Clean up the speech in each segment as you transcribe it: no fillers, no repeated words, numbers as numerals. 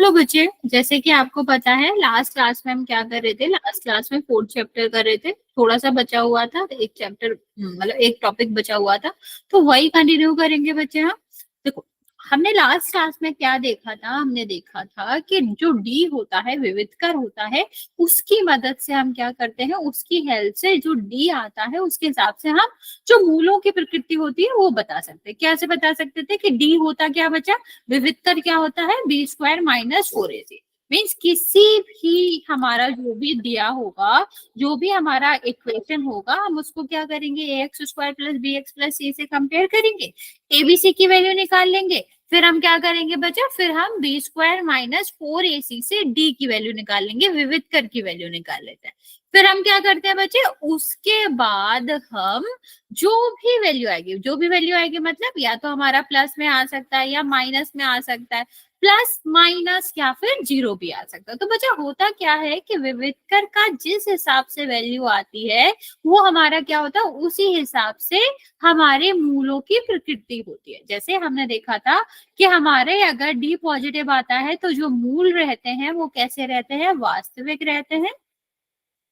लो बच्चे, जैसे कि आपको पता है लास्ट क्लास में हम क्या कर रहे थे, लास्ट क्लास में 4th चैप्टर कर रहे थे, थोड़ा सा बचा हुआ था, एक चैप्टर मतलब एक टॉपिक बचा हुआ था, तो वही कंटिन्यू करेंगे बच्चे हम। देखो, हमने लास्ट क्लास में क्या देखा था, हमने देखा था कि जो डी होता है, विविधकर होता है, उसकी मदद से हम क्या करते हैं, उसकी हेल्प से जो डी आता है उसके हिसाब से हम जो मूलों की प्रकृति होती है वो बता सकते हैं। कैसे बता सकते थे कि डी होता क्या बचा, विविधकर क्या होता है, B square minus 4ac। Means किसी भी हमारा जो भी दिया होगा, जो भी हमारा इक्वेशन होगा, हम उसको क्या करेंगे, A X square plus B X plus C से कंपेयर करेंगे, एबीसी की वैल्यू निकाल लेंगे, फिर हम क्या करेंगे बच्चा, फिर हम बी स्क्वायर माइनस 4ac से डी की वैल्यू निकाल लेंगे, विविधकर की वैल्यू निकाल लेते हैं। फिर हम क्या करते हैं बच्चे, उसके बाद हम जो भी वैल्यू आएगी, जो भी वैल्यू आएगी मतलब या तो हमारा प्लस में आ सकता है या माइनस में आ सकता है, प्लस माइनस या फिर जीरो भी आ सकता है। तो बच्चा होता क्या है कि विविधकर का जिस हिसाब से वैल्यू आती है वो हमारा क्या होता है, उसी हिसाब से हमारे मूलों की प्रकृति होती है। जैसे हमने देखा था कि हमारे अगर डी पॉजिटिव आता है तो जो मूल रहते हैं वो कैसे रहते हैं, वास्तविक रहते हैं,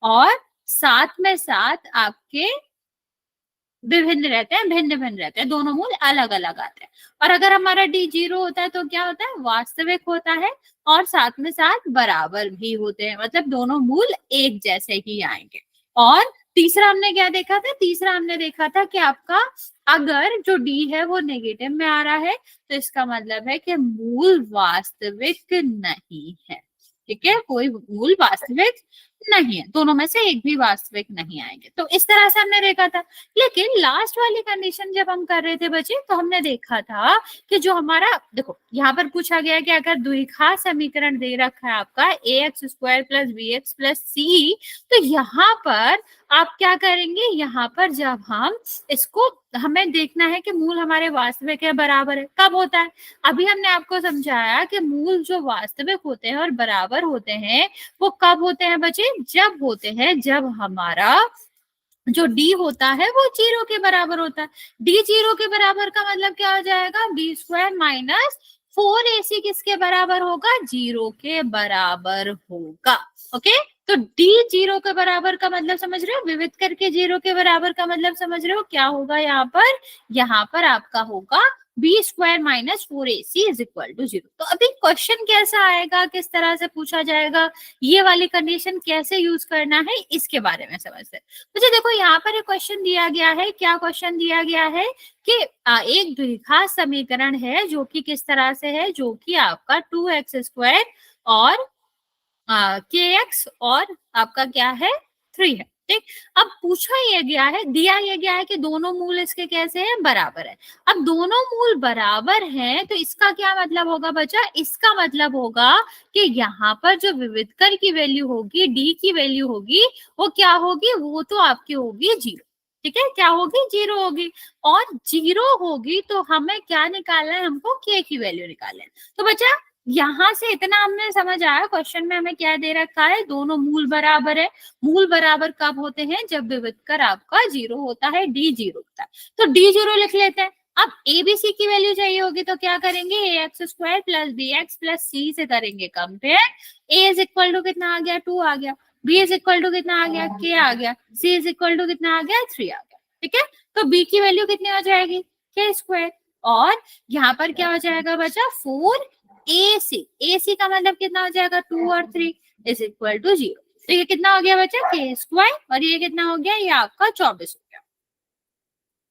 और साथ में साथ आपके विभिन्न रहते हैं, भिन्न भिन्न रहते हैं, दोनों मूल अलग अलग आते हैं। और अगर हमारा डी जीरो होता है तो क्या होता है, वास्तविक होता है, और साथ में साथ बराबर भी होते हैं, मतलब दोनों मूल एक जैसे ही आएंगे। और तीसरा हमने क्या देखा था, तीसरा हमने देखा था कि आपका अगर जो डी है वो नेगेटिव में आ रहा है तो इसका मतलब है कि मूल वास्तविक नहीं है। ठीक है, कोई मूल वास्तविक नहीं है, दोनों में से एक भी वास्तविक नहीं आएंगे। तो इस तरह से हमने देखा था। लेकिन लास्ट वाली कंडीशन जब हम कर रहे थे बच्चे, तो हमने देखा था कि जो हमारा, देखो यहाँ पर पूछा गया कि अगर द्विघात समीकरण दे रखा है आपका A X square plus B X plus C, तो यहाँ पर आप क्या करेंगे, यहाँ पर जब हम इसको, हमें देखना है कि मूल हमारे वास्तविक है, बराबर है, कब होता है, अभी हमने आपको समझाया कि मूल जो वास्तविक होते हैं और बराबर होते हैं वो कब होते हैं बच्चे, जब होते हैं जब हमारा जो डी होता है वो जीरो के बराबर होता है। डी जीरो के बराबर का मतलब क्या हो जाएगा, बी स्क्वायर माइनस 4ac किसके बराबर होगा, जीरो के बराबर होगा। ओके, तो डी जीरो के बराबर का मतलब समझ रहे हो, विविध करके जीरो के बराबर का मतलब समझ रहे हो, क्या होगा यहाँ पर आपका होगा B square minus 4ac is equal to zero. तो अभी क्वेश्चन कैसा आएगा, किस तरह से पूछा जाएगा, ये वाली कंडीशन कैसे यूज करना है, इसके बारे में समझते हैं। मुझे देखो यहाँ पर एक क्वेश्चन दिया गया है, क्या क्वेश्चन दिया गया है कि एक द्विघात समीकरण है जो कि किस तरह से है, जो कि आपका 2x स्क्वायर और kx और आपका क्या है 3 है। ठीक, अब पूछा ये गया है, दिया ये गया है कि दोनों मूल इसके कैसे हैं, बराबर है। अब दोनों मूल बराबर हैं तो इसका क्या मतलब होगा बच्चा, इसका मतलब होगा कि यहाँ पर जो विविधकर की वैल्यू होगी, डी की वैल्यू होगी, वो क्या होगी, वो तो आपकी होगी जीरो। ठीक है, क्या होगी, जीरो होगी, और जीरो होगी तो हमें क्या निकालना है, हमको के की वैल्यू निकालना है। तो बच्चा यहाँ से इतना हमने समझ आया, क्वेश्चन में हमें क्या दे रखा है, दोनों मूल बराबर है। मूल बराबर कब होते हैं, जब विविधकर आपका जीरो होता है, डी जीरो होता है। तो डी जीरो लिख लेते हैं। अब एबीसी की वैल्यू चाहिए होगी तो क्या करेंगे, A X square plus B X plus C से करेंगे compare. A is equal to कितना आ गया, 2 आ गया, बी इज इक्वल टू कितना आ गया, के आ गया, सी इज इक्वल टू कितना आ गया, 3 आ गया। ठीक है, तो बी की वैल्यू कितनी हो जाएगी, के स्क्वायर, और यहाँ पर क्या हो जाएगा बच्चा, 4ac का मतलब कितना हो जाएगा, 2 और 3 इज इक्वल टू जीरो। तो ये कितना हो गया बच्चा, के स्क्वायर, और ये कितना हो गया, ये आपका 24 हो गया।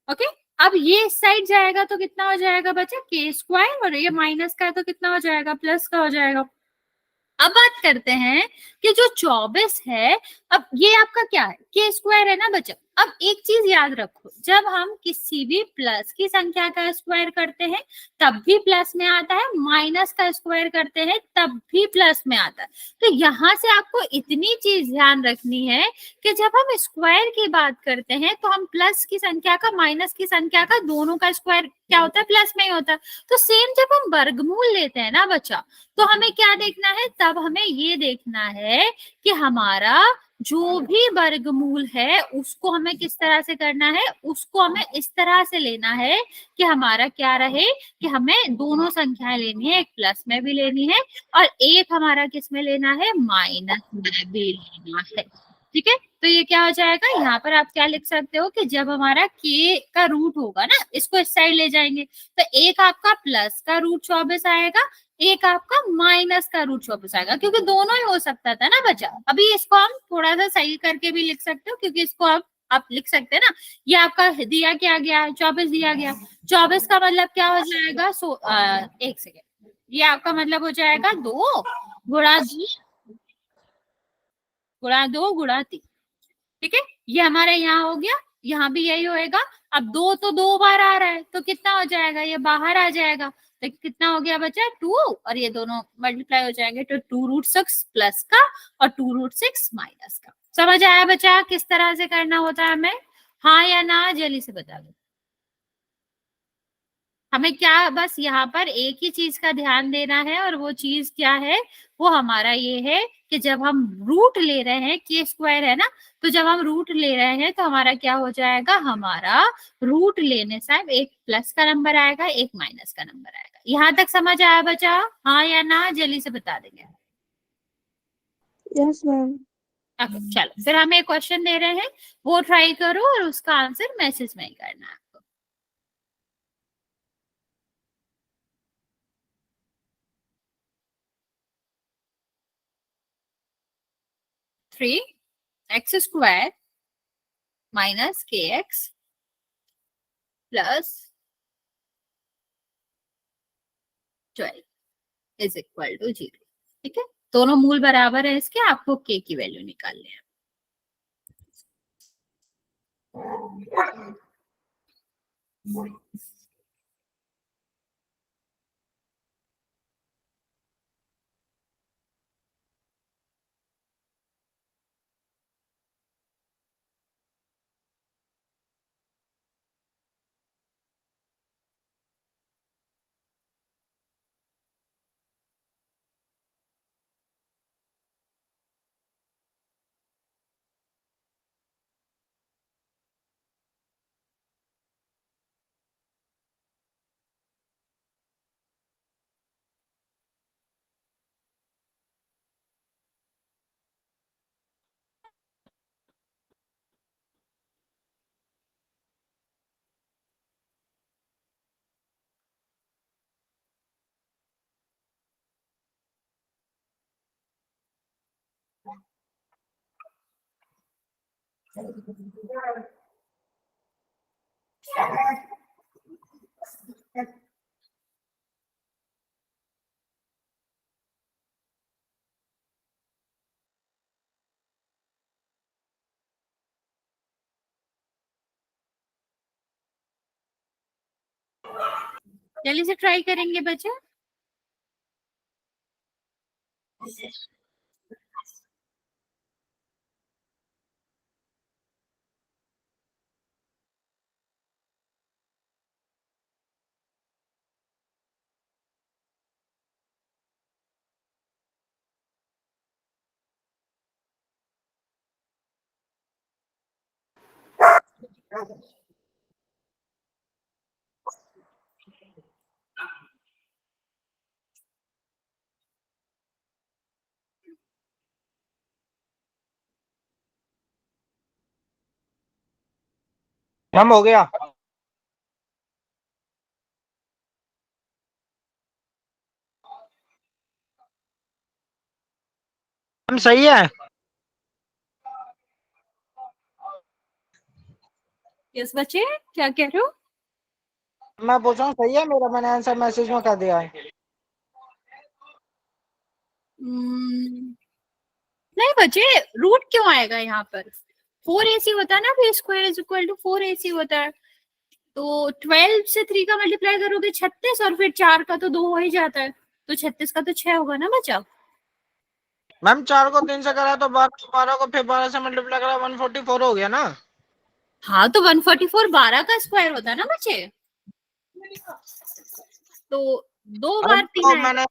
ओके, अब ये इस साइड जाएगा तो कितना हो जाएगा बच्चा, के स्क्वायर, और ये माइनस का है तो कितना हो जाएगा, प्लस का हो जाएगा। अब बात करते हैं कि जो 24 है, अब ये आपका क्या है, के स्क्वायर है ना बच्चा। अब एक चीज याद रखो, जब हम किसी भी प्लस की संख्या का स्क्वायर करते हैं तब भी प्लस में आता है, माइनस का स्क्वायर करते हैं तब भी प्लस में आता है। तो यहाँ से आपको इतनी चीज ध्यान रखनी है कि जब हम स्क्वायर की बात करते हैं तो हम प्लस की संख्या का, माइनस की संख्या का, दोनों का स्क्वायर क्या होता है, प्लस में ही होता है। तो सेम जब हम वर्गमूल लेते हैं ना बच्चा, तो हमें क्या देखना है, तब हमें ये देखना है कि हमारा जो भी वर्गमूल है उसको हमें किस तरह से करना है, उसको हमें इस तरह से लेना है कि हमारा क्या रहे, कि हमें दोनों संख्याएं लेनी है, एक प्लस में भी लेनी है और एक हमारा किस में लेना है, माइनस में भी लेना है। ठीक है, तो ये क्या हो जाएगा, यहाँ पर आप क्या लिख सकते हो कि जब हमारा के का रूट होगा ना, इसको इस साइड ले जाएंगे, तो एक आपका प्लस का रूट 24 आएगा, एक आपका माइनस का रूट 24 आएगा, क्योंकि दोनों ही हो सकता था ना बच्चा। अभी इसको हम थोड़ा सा सही करके भी लिख सकते हो, क्योंकि इसको आप लिख सकते हैं ना, ये आपका दिया क्या गया है, 24 दिया गया, 24 का मतलब क्या हो जाएगा, एक सेकेंड, ये आपका मतलब हो जाएगा 2 गुणा 2 गुणा 2 गुणा 3। ठीक है, ये हमारे यहाँ हो गया, यहाँ भी यही होएगा। अब 2 तो 2 बार आ रहा है, तो कितना हो जाएगा, ये बाहर आ जाएगा, तो कितना हो गया बच्चा 2, और ये दोनों मल्टीप्लाई हो जाएंगे, तो 2√6 प्लस का और 2√6 माइनस का। समझ आया बच्चा किस तरह से करना होता है हमें, हाँ या ना, जल्दी से बता दो। हमें क्या बस यहाँ पर एक ही चीज का ध्यान देना है, और वो चीज क्या है, वो हमारा ये है कि जब हम रूट ले रहे हैं, के स्क्वायर है ना, तो जब हम रूट ले रहे हैं तो हमारा क्या हो जाएगा, हमारा रूट लेने से एक प्लस का नंबर आएगा, एक माइनस का नंबर आएगा। यहाँ तक समझ आया बच्चा, हाँ या ना, जल्दी से बता देंगे। Yes ma'am. चलो फिर हम एक क्वेश्चन दे रहे हैं, वो ट्राई करो और उसका आंसर मैसेज में ही करना है आपको। 3x² minus kx plus 12 is equal to 0। ठीक है, दोनों मूल बराबर है इसके, आपको के की वैल्यू निकालनी है। जल्दी से ट्राई करेंगे बच्चे। हम हो गया। हम सही है। यस बच्चे, क्या कह रहे हो? मैं पूछ रहा हूँ सही है मेरा, मैंने आंसर मैसेज में कर दिया है। नहीं बच्चे, रूट क्यों आएगा यहाँ पर, 4ac होता है ना, फिर square is equal to 4ac होता है, तो 12 से 3 का मल्टीप्लाई करोगे 36, और फिर 4 का तो 2 हो ही जाता है, तो 36 का तो 6 होगा ना बच्चा। मैम 4 को 3 से करा तो 12 को फिर 12 से मल्टीप्लाई करा 144 हो गया ना। हाँ तो 144 12 का स्क्वायर होता है ना बच्चे, तो 2 बार 3 तो आएगा। मैंने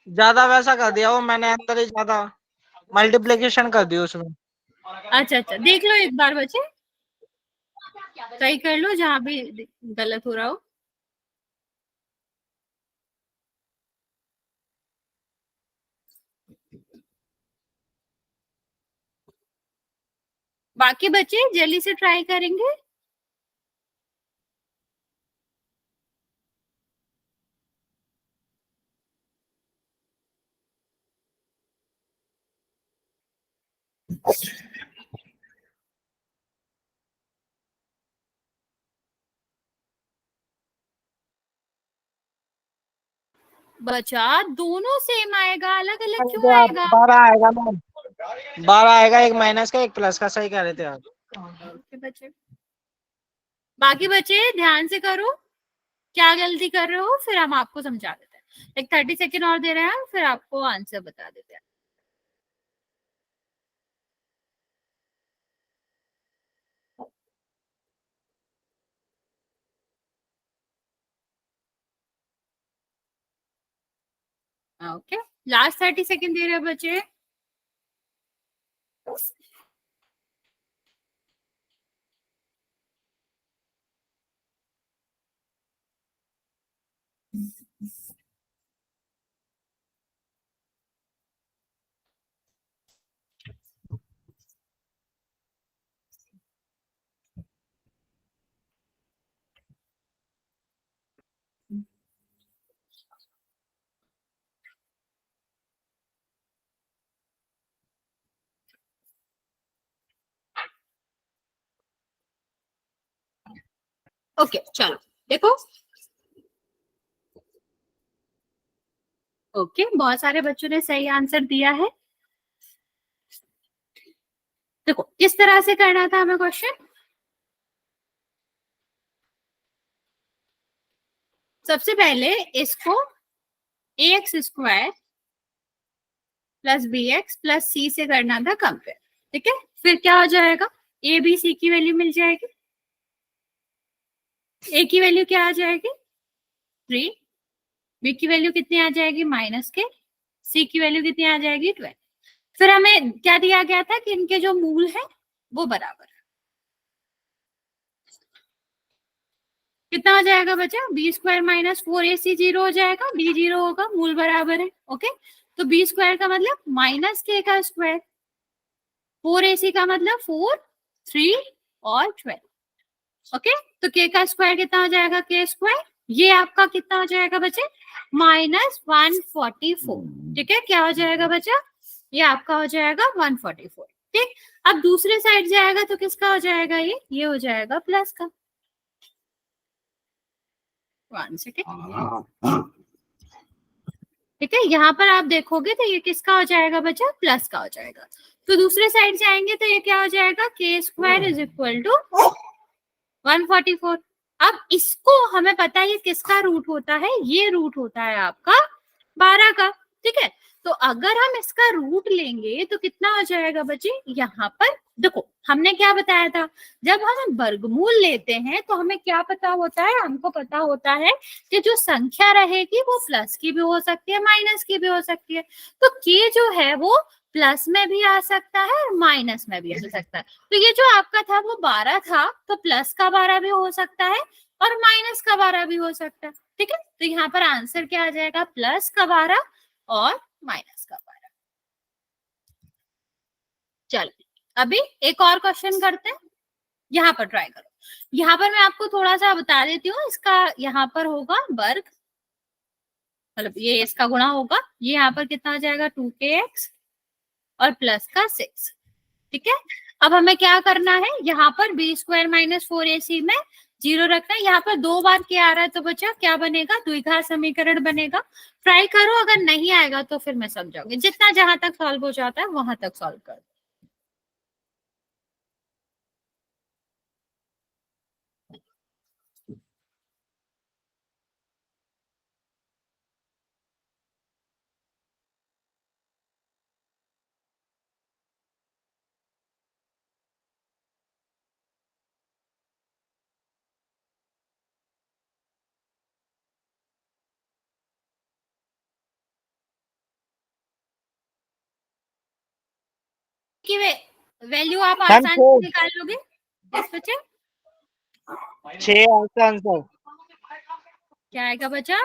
ज्यादा वैसा कर दिया वो मैंने, अंदर ही ज्यादा मल्टीप्लीकेशन कर दी उसमें। अच्छा अच्छा, देख लो एक बार बच्चे, सही कर लो जहाँ भी गलत हो रहा हो। बाकी बच्चे जल्दी से ट्राई करेंगे। बचा दोनों सेम आएगा, अलग अलग क्यों आएगा? 12 आएगा मैम, 12 आएगा, एक माइनस का एक प्लस का, सही कह रहे थे आप। ओके बच्चे, बाकी बच्चे ध्यान से करो, क्या गलती कर रहे हो फिर हम आपको समझा देते हैं। एक 30 सेकेंड और दे रहे हैं, फिर आपको आंसर बता देते हैं। ओके, लास्ट 30 सेकेंड दे रहे हैं बच्चे। ओके चलो देखो। ओके, बहुत सारे बच्चों ने सही आंसर दिया है। देखो किस तरह से करना था हमें क्वेश्चन। सबसे पहले इसको ax² plus bx plus c से करना था कंपेयर। ठीक है, फिर क्या हो जाएगा, a b c की वैल्यू मिल जाएगी। a की वैल्यू क्या आ जाएगी 3, b की वैल्यू कितनी आ जाएगी माइनस के, c की वैल्यू कितनी आ जाएगी 12। फिर हमें क्या दिया गया था कि इनके जो मूल है वो बराबर है। कितना हो जाएगा बच्चा, b² माइनस 4ac 0 हो जाएगा, b 0 होगा, मूल बराबर है। ओके, तो b² का मतलब माइनस के का स्क्वायर, 4ac का मतलब 4, 3 और 12। ओके, तो k का स्क्वायर कितना हो जाएगा, k², ये आपका कितना हो जाएगा बच्चे -144। ठीक है, क्या हो जाएगा बच्चा, ये आपका हो जाएगा 144। ठीक, अब दूसरे साइड जाएगा तो किसका हो जाएगा, ये हो जाएगा प्लस का। 1 सेकेंड। ठीक है, यहाँ पर आप देखोगे तो ये किसका हो जाएगा बच्चा, प्लस का हो जाएगा। तो दूसरे साइड जाएंगे तो ये क्या हो जाएगा, k² इज इक्वल टू 144। अब इसको हमें पता है ये किसका रूट होता है, ये रूट होता है आपका 12 का। ठीक है, तो अगर हम इसका रूट लेंगे तो कितना हो जाएगा बच्चे, यहाँ पर देखो हमने क्या बताया था, जब हम वर्गमूल लेते हैं तो हमें क्या पता होता है, हमको पता होता है कि जो संख्या रहेगी वो प्लस की भी हो सकती है माइनस की भी हो सकती है। तो के जो है वो प्लस में भी आ सकता है और माइनस में भी आ सकता है। तो ये जो आपका था वो 12 था, तो प्लस का 12 भी हो सकता है और माइनस का 12 भी हो सकता है। ठीक है, तो यहाँ पर आंसर क्या आ जाएगा, प्लस का 12 और माइनस का 12। चलो अभी एक और क्वेश्चन करते हैं, यहाँ पर ट्राई करो। यहाँ पर मैं आपको थोड़ा सा बता देती हूँ, इसका यहाँ पर होगा वर्ग, मतलब ये इसका गुणा होगा, ये यहाँ पर कितना आ जाएगा 2kx और प्लस का 6। ठीक है, अब हमें क्या करना है, यहाँ पर b² माइनस 4ac में 0 रखना है। यहाँ पर 2 बार क्या आ रहा है तो बच्चा क्या बनेगा, द्विघात समीकरण बनेगा। ट्राई करो, अगर नहीं आएगा तो फिर मैं समझाऊंगी, जितना जहां तक सॉल्व हो जाता है वहां तक सॉल्व कर। की वैल्यू आप मैम आसानी से निकाल लोगे? यस बच्चे, 6 आंसर क्या आएगा बच्चा?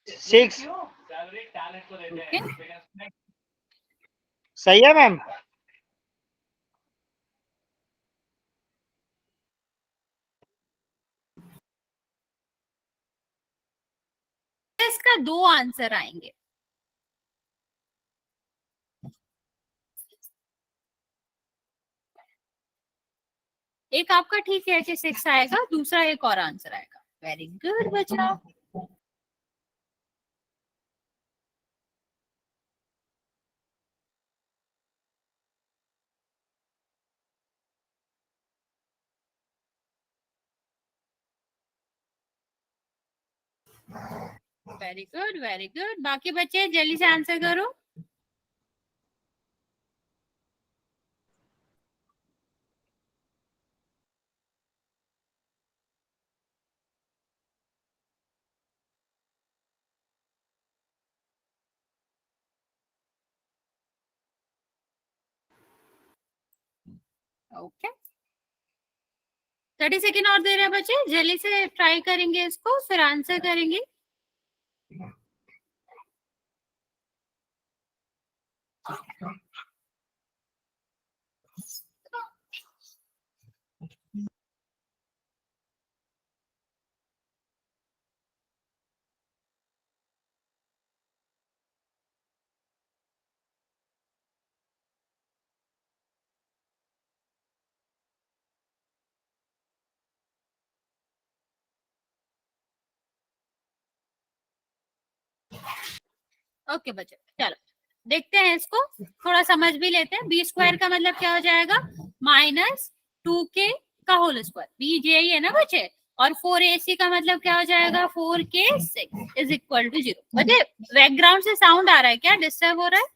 6 ओके, सही है मैम। इसका 2 आंसर आएंगे। एक आपका ठीक है कि 6 आएगा, दूसरा एक और आंसर आएगा। वेरी गुड बच्चा। Very good, very good. बाकी बच्चे जल्दी से आंसर करो। ओके, 30 सेकेंड और दे रहे हैं बच्चे, जल्दी से ट्राई करेंगे इसको, फिर आंसर करेंगे। ओके बच्चे, चलो देखते हैं इसको, थोड़ा समझ भी लेते हैं। बी स्क्वायर का मतलब क्या हो जाएगा? -2k का होल स्क्वायर, बी जे ही है ना बच्चे। और 4ac का मतलब क्या हो जाएगा? 4k 6 is equal to 0। बच्चे बैकग्राउंड से साउंड आ रहा है क्या? डिस्टर्ब हो रहा है?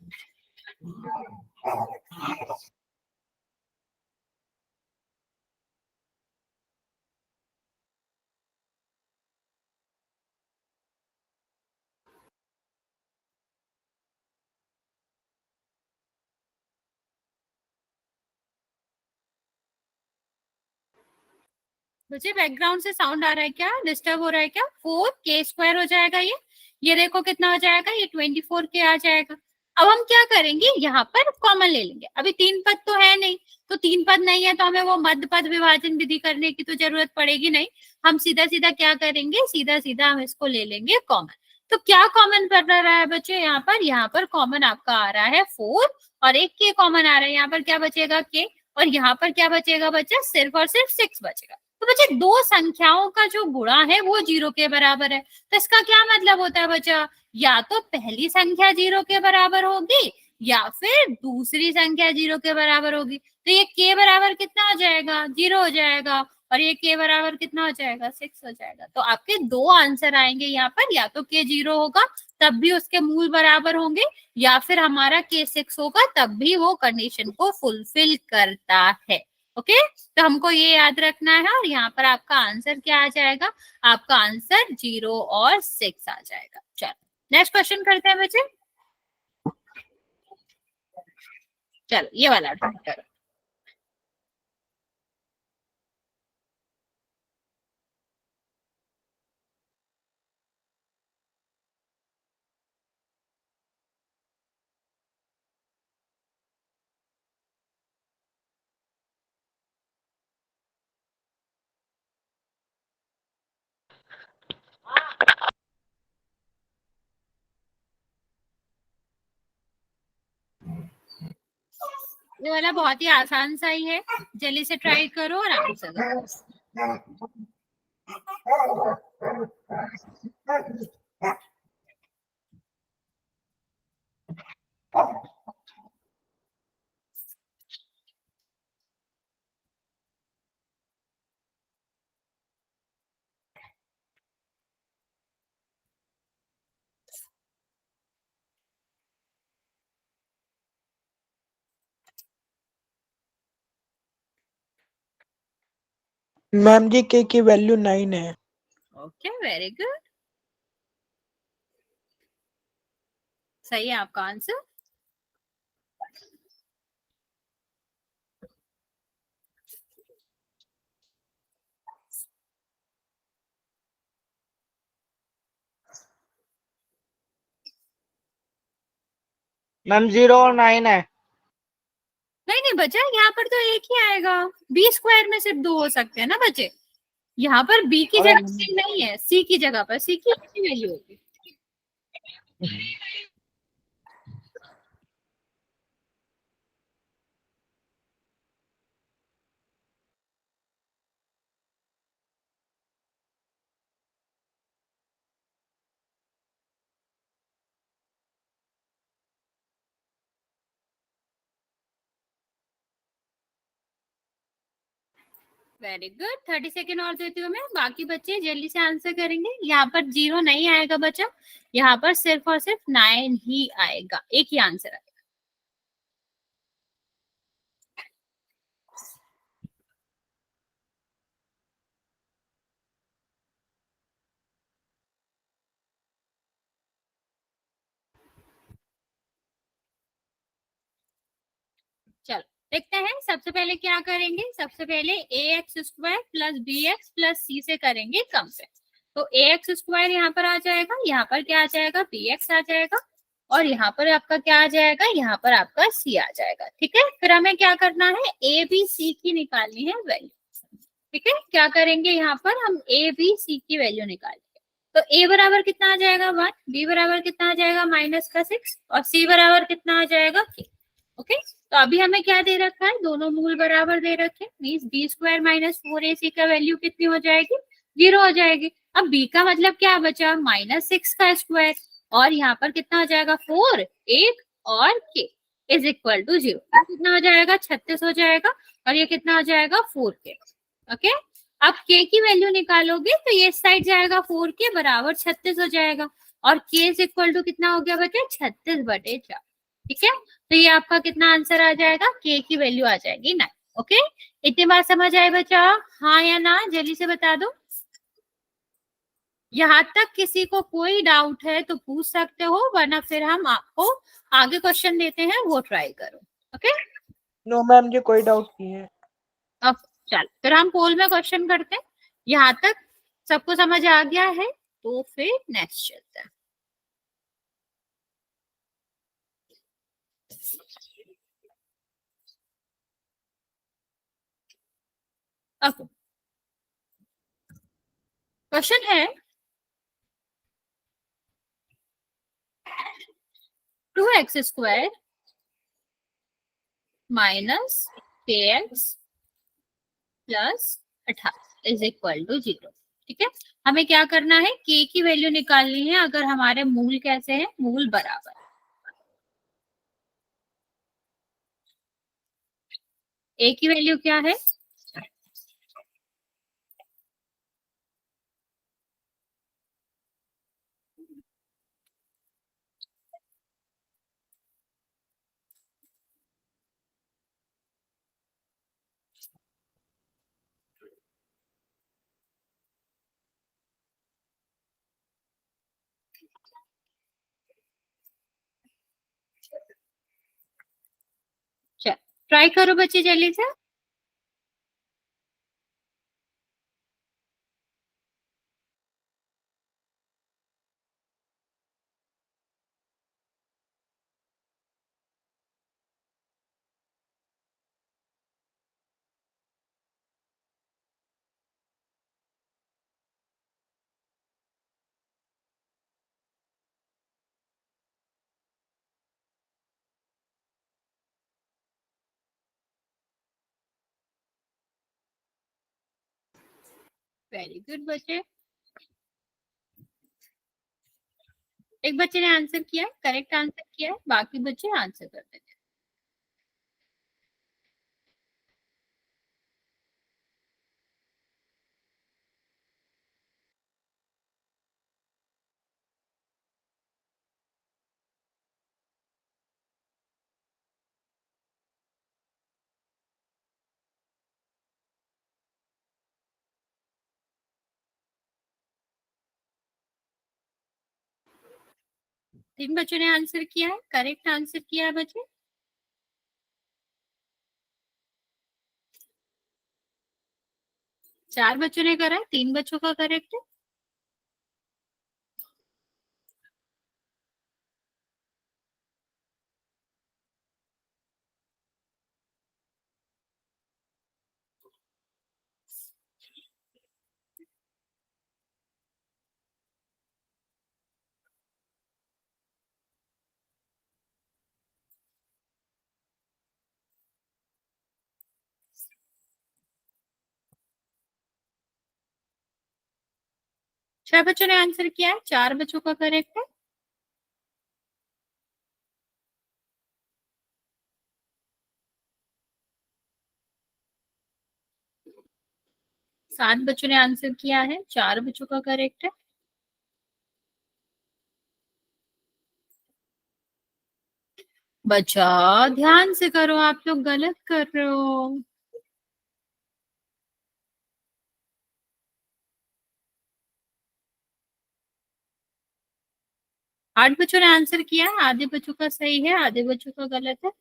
मुझे बैकग्राउंड से साउंड आ रहा है क्या? डिस्टर्ब हो रहा है क्या? 4k² हो जाएगा ये देखो कितना हो जाएगा, ये 24k आ जाएगा। अब हम क्या करेंगे, यहाँ पर कॉमन ले लेंगे। अभी 3 पद तो है नहीं, तो 3 पद नहीं है तो हमें वो मध्य पद विभाजन विधि करने की तो जरूरत पड़ेगी नहीं। हम सीधा सीधा क्या करेंगे, सीधा सीधा हम इसको ले लेंगे कॉमन। तो क्या कॉमन पड़ रहा है बच्चे? यहाँ पर कॉमन आपका आ रहा है 4, और एक के कॉमन आ रहा है। यहाँ पर क्या बचेगा? के। और यहाँ पर क्या बचेगा बच्चा? सिर्फ और सिर्फ 6 बचेगा। तो बच्चे दो संख्याओं का जो गुणा है वो 0 के बराबर है। तो इसका क्या मतलब होता है बच्चा? या तो पहली संख्या 0 के बराबर होगी, या फिर दूसरी संख्या 0 के बराबर होगी। तो ये के बराबर कितना हो जाएगा? 0 हो जाएगा। और ये के बराबर कितना हो जाएगा? 6 हो जाएगा। तो आपके 2 आंसर आएंगे यहाँ पर, या तो के 0 होगा तब भी उसके मूल बराबर होंगे, या फिर हमारा के 6 होगा तब भी वो कंडीशन को फुलफिल करता है। ओके, तो हमको ये याद रखना है। और यहाँ पर आपका आंसर क्या आ जाएगा? आपका आंसर 0 और 6 आ जाएगा। चलो नेक्स्ट क्वेश्चन करते हैं बच्चे। चलो ये वाला ट्राई करो। ये वाला बहुत ही आसान सा ही है, जल्दी से ट्राई करो और आंसर दो। मैम जी के की वैल्यू 9 है। ओके, वेरी गुड, सही है आपका आंसर। मैम 0 और 9 है। नहीं नहीं बच्चा, यहाँ पर तो एक ही आएगा। बी स्क्वायर में सिर्फ दो हो सकते हैं ना बच्चे। यहाँ पर बी की अबे जगह सी नहीं है, सी की जगह पर सी की वैल्यू होगी। वेरी गुड, 30 सेकेंड और देती हूँ मैं, बाकी बच्चे जल्दी से आंसर करेंगे। यहाँ पर 0 नहीं आएगा बच्चा, यहाँ पर सिर्फ और सिर्फ 9 ही आएगा, एक ही आंसर आएगा। चलो देखते हैं, सबसे पहले क्या करेंगे, सबसे पहले A X square plus B X plus C से करेंगे कंपेयर। तो ए एक्स स्क्वायर यहाँ पर आ जाएगा, यहाँ पर क्या आ जाएगा, बी एक्स आ जाएगा, और यहाँ पर आपका क्या आ जाएगा, यहाँ पर आपका सी आ जाएगा। ठीक है, फिर हमें क्या करना है, ए बी सी की निकालनी है वैल्यू। ठीक है, क्या करेंगे, यहाँ पर हम ए बी सी की वैल्यू निकालेंगे। तो ए बराबर कितना आ जाएगा 1, बी बराबर कितना आ जाएगा -6, और सी बराबर कितना आ जाएगा k। ओके, तो अभी हमें क्या दे रखा है, दोनों मूल बराबर दे रखे, मीन्स बी स्क्वायर -4ac का वैल्यू कितनी हो जाएगी, 0 हो जाएगी। अब b का मतलब क्या बचा, -6 का स्क्वायर, और यहाँ पर कितना हो जाएगा 4, 1 और k इज इक्वल टू 0। कितना हो जाएगा 36 हो जाएगा, और ये कितना हो जाएगा 4k। ओके, अब k की वैल्यू निकालोगे तो ये साइड जाएगा 4k बराबर 36 हो जाएगा, और k इज इक्वल टू कितना हो गया बच्चे, 36/4। ठीक है, तो ये आपका कितना आंसर आ जाएगा, k की वैल्यू आ जाएगी 9। ओके, इतनी बात समझ आए बच्चा, हाँ या ना जल्दी से बता दो। यहाँ तक किसी को कोई डाउट है तो पूछ सकते हो, वरना फिर हम आपको आगे क्वेश्चन देते हैं, वो ट्राई करो। ओके, नो मैम, मुझे कोई डाउट नहीं है। अब चल फिर हम पोल में क्वेश्चन करते हैं। यहाँ तक सबको समझ आ गया है, तो फिर नेक्स्ट चलते हैं। ओके, क्वेश्चन है 2x² minus kx plus 18 is equal to 0। ठीक है, हमें क्या करना है, k की वैल्यू निकालनी है, अगर हमारे मूल कैसे हैं, मूल बराबर। a की वैल्यू क्या है, चल ट्राई करो बच्चे जल्दी से। वेरी गुड बच्चे, एक बच्चे ने आंसर किया है, करेक्ट आंसर किया है, बाकी बच्चे आंसर कर देंगे। 3 बच्चों ने आंसर किया है, करेक्ट आंसर किया है बच्चे। 4 बच्चों ने करा है, 3 बच्चों का करेक्ट है। 6 बच्चों ने आंसर किया है, 4 बच्चों का करेक्ट है। सात बच्चों ने आंसर किया है, 4 बच्चों का करेक्ट है। बच्चा ध्यान से करो, आप लोग गलत कर रहे हो। 8 बच्चों ने आंसर किया है, आधे बच्चों का सही है, आधे बच्चों का गलत है।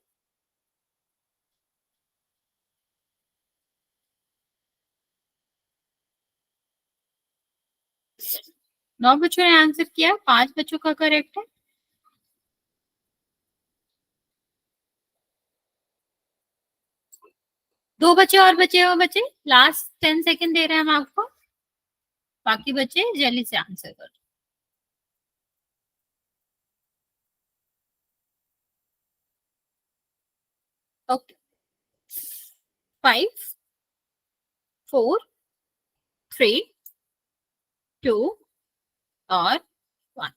9 बच्चों ने आंसर किया, 5 बच्चों का करेक्ट है। दो बच्चे और बचे हो बच्चे, लास्ट 10 सेकेंड दे रहे हैं हम आपको, बाकी बच्चे जल्दी से आंसर करो। ओके, 5, 4, 3, 2 और 1।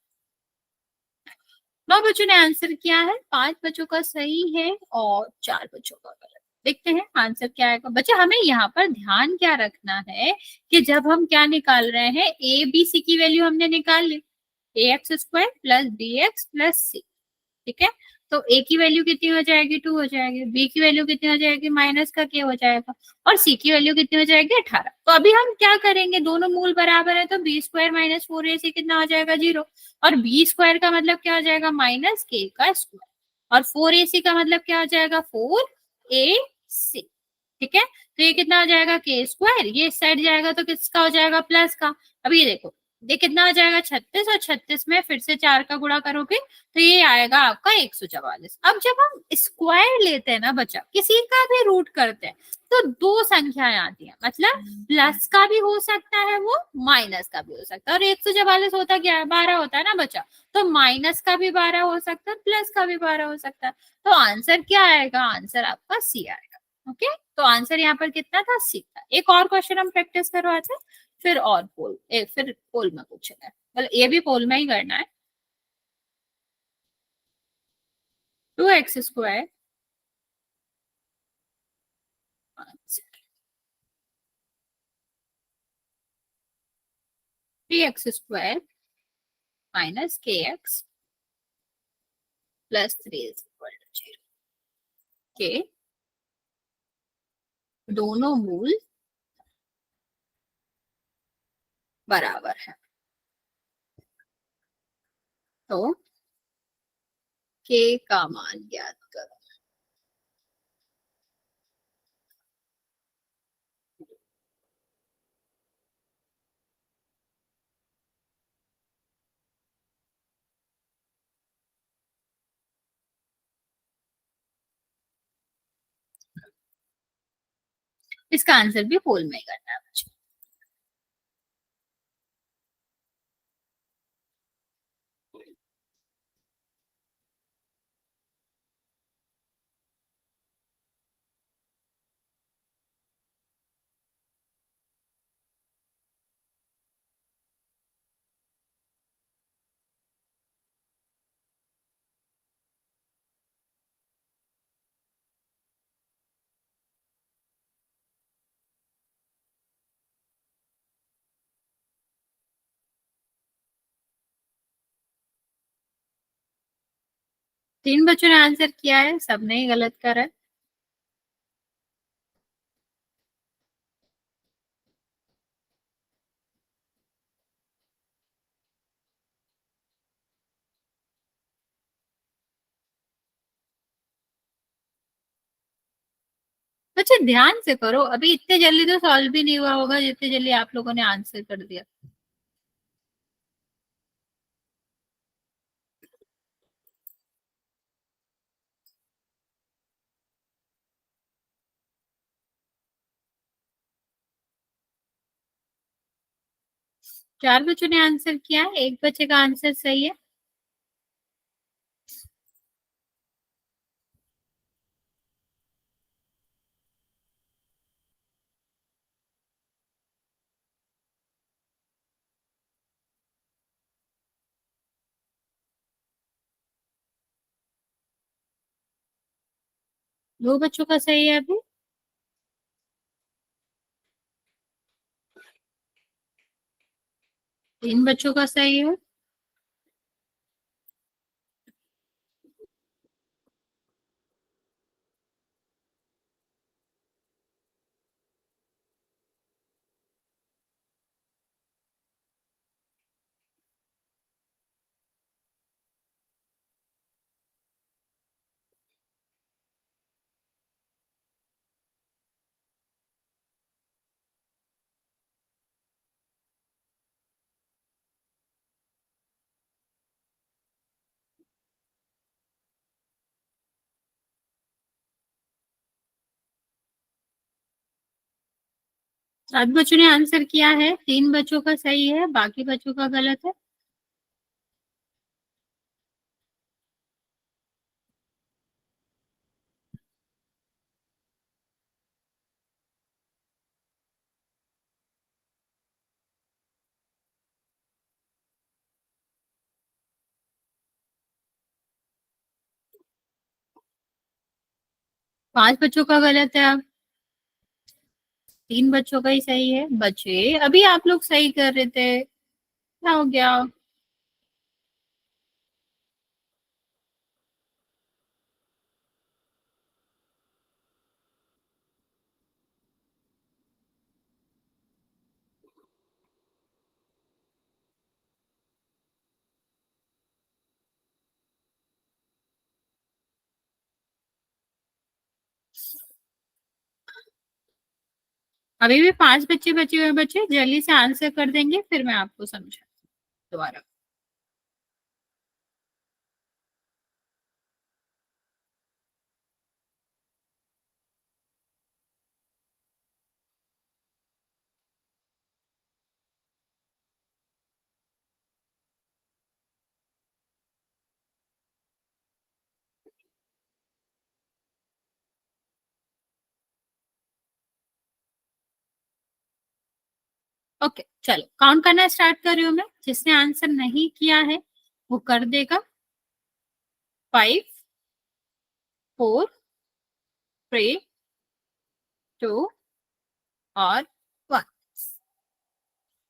9 बच्चों ने आंसर किया है, 5 बच्चों का सही है और 4 बच्चों का गलत। देखते हैं आंसर क्या आएगा। बच्चे हमें यहाँ पर ध्यान क्या रखना है कि जब हम क्या निकाल रहे हैं, ए बी सी की वैल्यू हमने निकाल ली, A X square plus B X plus C, ठीक है। तो ए की वैल्यू कितनी हो जाएगी, 2 हो जाएगी, बी की वैल्यू कितनी हो जाएगी, माइनस का के हो जाएगा, और सी की वैल्यू कितनी हो जाएगी, 18। तो अभी हम क्या करेंगे, दोनों मूल बराबर है, तो बी स्क्वायर माइनस 4ac कितना हो जाएगा, 0। और बी स्क्वायर का मतलब क्या हो जाएगा, माइनस के का स्क्वायर, और 4ac का मतलब क्या हो जाएगा, 4ac, ठीक है। तो ये कितना हो जाएगा, के स्क्वायर, ये इस साइड जाएगा तो किसका हो जाएगा, प्लस का। अभी ये देखो, ये कितना हो जाएगा, 36, और 36 में फिर से 4 का गुणा करोगे तो ये आएगा आपका 144। अब जब हम स्क्वायर लेते हैं ना बच्चा, किसी का भी रूट करते हैं, तो दो संख्याएं आती हैं, मतलब प्लस का भी हो सकता है वो, माइनस का भी हो सकता है। और 144 होता क्या है, 12 होता है ना बच्चा, तो माइनस का भी 12 हो सकता है, प्लस का भी 12 हो सकता है। तो आंसर क्या आएगा, आंसर आपका सी आएगा। ओके, तो आंसर यहाँ पर कितना था, सी था। एक और क्वेश्चन हम प्रैक्टिस करवाते हैं, फिर और पोल, फिर पोल में पूछेंगे, मतलब ये भी पोल में ही करना है। 2x² 3x² minus kx plus 3 is equal to 0 के दोनों मूल बराबर है। तो k का मान ज्ञात करो। इसका आंसर भी पोल में ही करना है बच्चों। तीन बच्चों ने आंसर किया है, सबने ही गलत करा है। बच्चे ध्यान से करो, अभी इतने जल्दी तो सॉल्व भी नहीं हुआ होगा जितने जल्दी आप लोगों ने आंसर कर दिया। चार बच्चों ने आंसर किया है, एक बच्चे का आंसर सही है। दो बच्चों का सही है अभी। तीन बच्चों का सही है। सात बच्चों ने आंसर किया है, तीन बच्चों का सही है, बाकी बच्चों का गलत है। पांच बच्चों का गलत है अब। तीन बच्चों का ही सही है। बच्चे अभी आप लोग सही कर रहे थे, क्या हो गया? अभी भी पांच बच्चे बचे हुए हैं। बच्चे जल्दी से आंसर कर देंगे, फिर मैं आपको समझा दोबारा। ओके चलो, काउंट करना स्टार्ट कर रही हूँ मैं। जिसने आंसर नहीं किया है वो कर देगा। 5, 4, 3, 2 और 1।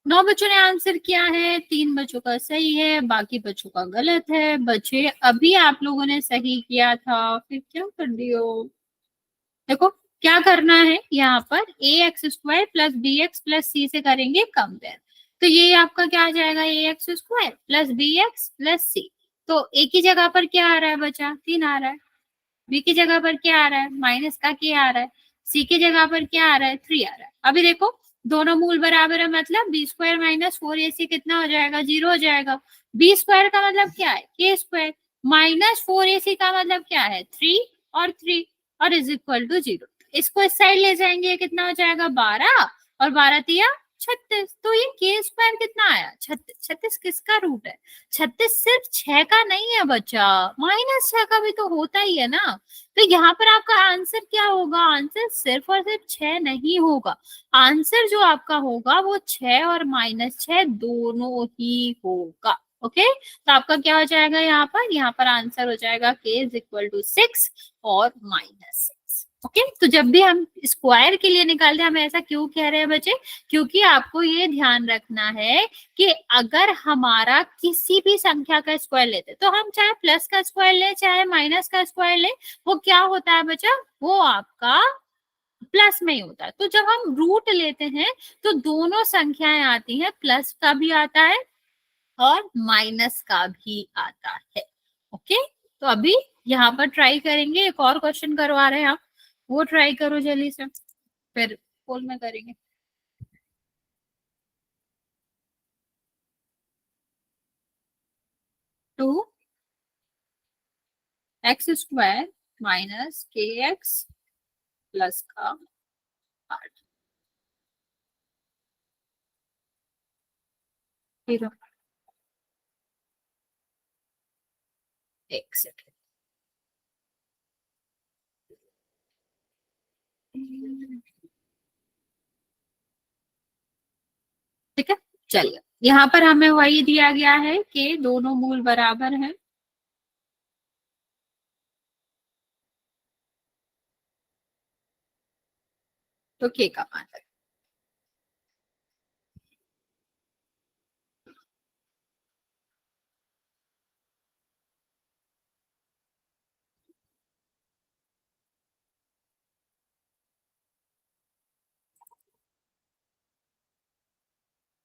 नौ बच्चों ने आंसर किया है, तीन बच्चों का सही है, बाकी बच्चों का गलत है। बच्चे अभी आप लोगों ने सही किया था, फिर क्या कर दियो? देखो क्या करना है यहाँ पर, A X square plus B X plus C से करेंगे कंपेयर। तो ये आपका क्या आ जाएगा, A X square plus B X plus C. तो ए की जगह पर क्या आ रहा है बचा, 3 आ रहा है। बी की जगह पर क्या आ रहा है, माइनस का क्या आ रहा है। सी की जगह पर क्या आ रहा है, 3 आ रहा है। अभी देखो दोनों मूल बराबर है, मतलब बी स्क्वायर माइनस 4ac कितना हो जाएगा, 0 हो जाएगा। बी स्क्वायर का मतलब क्या है, के स्क्वायर। माइनस 4ac का मतलब क्या है, 3 और 3, और इज इक्वल टू 0। इसको इस साइड ले जाएंगे, कितना हो जाएगा, 12, और 12 तिया 36। तो ये के स्क्वायर कितना आया, 36। 36 किसका रूट है, 36 सिर्फ 6 का नहीं है बच्चा, -6 का भी तो होता ही है ना। तो यहाँ पर आपका आंसर क्या होगा, आंसर सिर्फ और सिर्फ 6 नहीं होगा। आंसर जो आपका होगा वो 6 और -6 दोनों ही होगा। ओके, तो आपका क्या हो जाएगा यहाँ पर आंसर हो जाएगा k इज इक्वल टू 6 और -6। ओके, तो जब भी हम स्क्वायर के लिए निकालते हैं, हम ऐसा क्यों कह रहे हैं बच्चे, क्योंकि आपको ये ध्यान रखना है कि अगर हमारा किसी भी संख्या का स्क्वायर लेते, तो हम चाहे प्लस का स्क्वायर ले चाहे माइनस का स्क्वायर ले, वो क्या होता है बच्चा, वो आपका प्लस में ही होता है। तो जब हम रूट लेते हैं तो दोनों संख्याएं आती हैं, प्लस का भी आता है और माइनस का भी आता है। ओके, तो अभी यहाँ पर ट्राई करेंगे, एक और क्वेश्चन करवा रहे हैं आप, वो ट्राई करो जल्दी से, फिर पोल में करेंगे। 2x² माइनस kx प्लस का 8। फिर एक सेकेंड, ठीक है। चलिए, यहाँ पर हमें वही दिया गया है कि दोनों मूल बराबर हैं। तो के का मान है।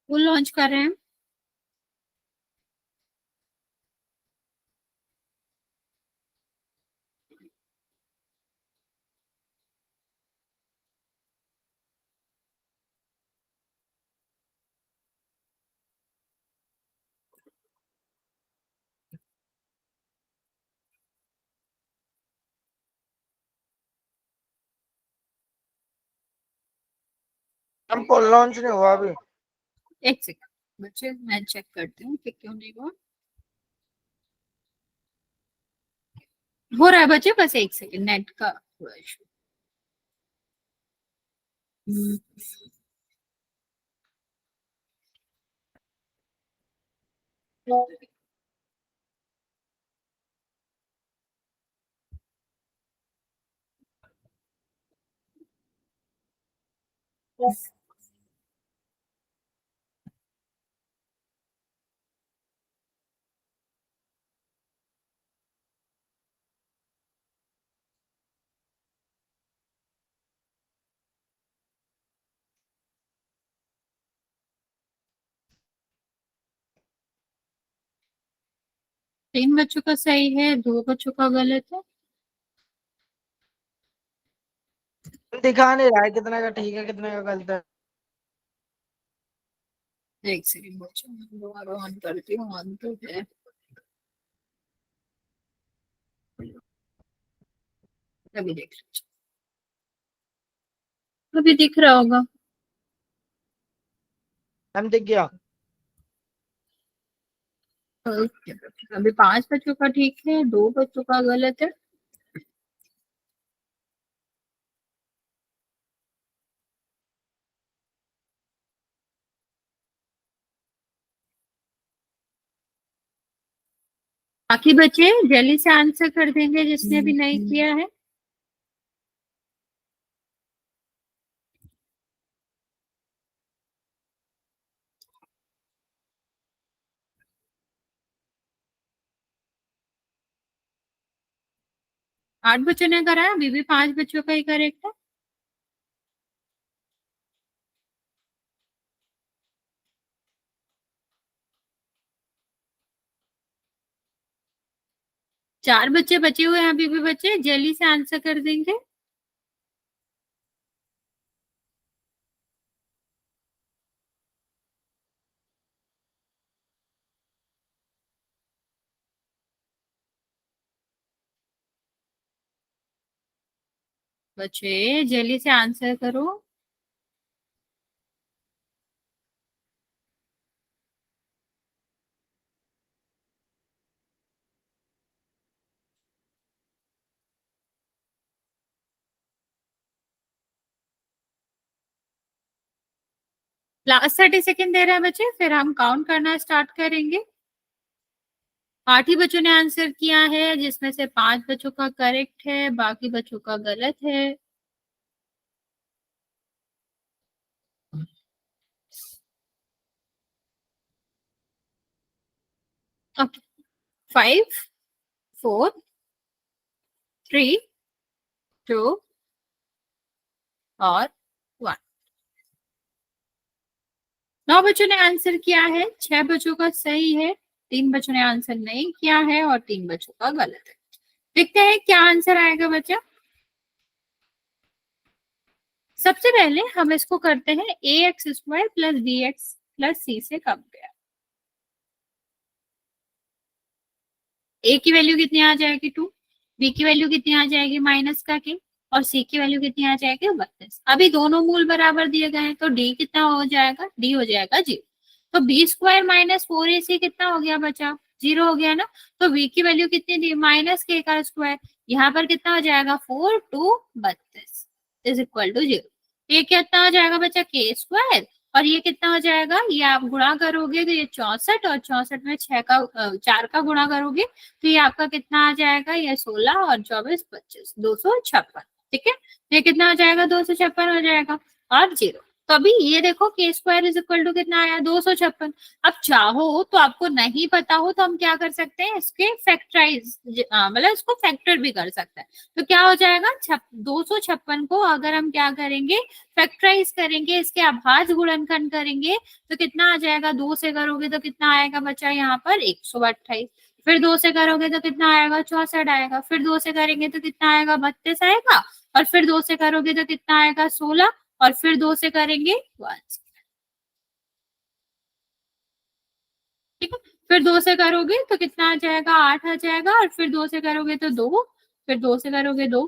वो लॉन्च कर रहे हैं। हमको लॉन्च नहीं हुआ अभी। एक सेकंड बच्चे, मैं चेक करती हूँ कि क्यों नहीं हुआ। हो रहा है बच्चे, बस एक सेकंड, नेट का थोड़ा इशू। तीन बच्चों का सही है, दो बच्चों का गलत है। दिखा नहीं रहा है कितने का ठीक है कितने का गलत है। एक सेकंड बच्चों, मैं दोबारा ऑन करती हूँ, ऑन तो है। अभी देख लीजिए, अभी दिख रहा होगा। हम दिख गया। ओके, अभी पांच बच्चों का ठीक है, दो बच्चों का गलत है। बाकी बच्चे जल्दी से आंसर कर देंगे जिसने अभी नहीं किया है। आठ बच्चों ने करा है, अभी भी पांच बच्चों का ही करेक्ट है। चार बच्चे बचे हुए हैं, अभी भी बच्चे जल्दी से आंसर कर देंगे। बच्चे जल्दी से आंसर करो। लास्ट 30 सेकेंड दे रहे हैं बच्चे, फिर हम काउंट करना स्टार्ट करेंगे। आठ ही बच्चों ने आंसर किया है, जिसमें से पांच बच्चों का करेक्ट है, बाकी बच्चों का गलत है। ओके, 5, 4, 3, 2 और 1। 9 बच्चों ने आंसर किया है, 6 बच्चों का सही है, 3 बच्चों ने आंसर नहीं किया है और 3 बच्चों का गलत है। देखते हैं क्या आंसर आएगा बच्चा। सबसे पहले हम इसको करते हैं A X square plus B X plus C से कंपेयर। ए की वैल्यू कितनी आ जाएगी 2, बी की वैल्यू कितनी आ जाएगी माइनस का के, और सी की वैल्यू कितनी आ जाएगी 32। अभी दोनों मूल बराबर दिए गए हैं तो डी कितना हो जाएगा, डी हो जाएगा 0। तो बी स्क्वायर माइनस 4ac कितना हो गया बचा, 0 हो गया ना। तो बी की वैल्यू कितनी दी, माइनस के का स्क्वायर, यहाँ पर कितना हो जाएगा 4 2 32 इज इक्वल टू 0। ये कितना हो जाएगा बच्चा के स्क्वायर, और ये कितना हो जाएगा, ये आप गुणा करोगे तो ये 64, और 64 में 4 का गुणा करोगे तो ये आपका कितना आ जाएगा, ये 16 और 24 25 256। ठीक है, ये कितना आ जाएगा, 256 हो जाएगा, और 0। तो अभी ये देखो के स्क्वायर इज इक्वल टू कितना आया, 256। अब चाहो तो, आपको नहीं पता हो तो हम क्या कर सकते हैं, इसके फैक्टराइज मतलब इसको फैक्टर भी कर सकते हैं। तो क्या हो जाएगा, 256 को अगर हम क्या करेंगे, फैक्टराइज करेंगे, इसके अभाज्य गुणनखंड करेंगे, तो कितना आ जाएगा, 2 से करोगे तो कितना आएगा बच्चा यहाँ पर 128, फिर 2 से करोगे तो कितना आएगा, 64 आएगा, फिर 2 से करेंगे तो कितना आएगा, 32 आएगा, और फिर 2 से करोगे तो कितना आएगा, 16, और फिर 2 से करेंगे 1। ठीक है, फिर 2 से करोगे तो कितना आ जाएगा, 8 आ जाएगा, और फिर 2 से करोगे तो 2, फिर 2 से करोगे 2,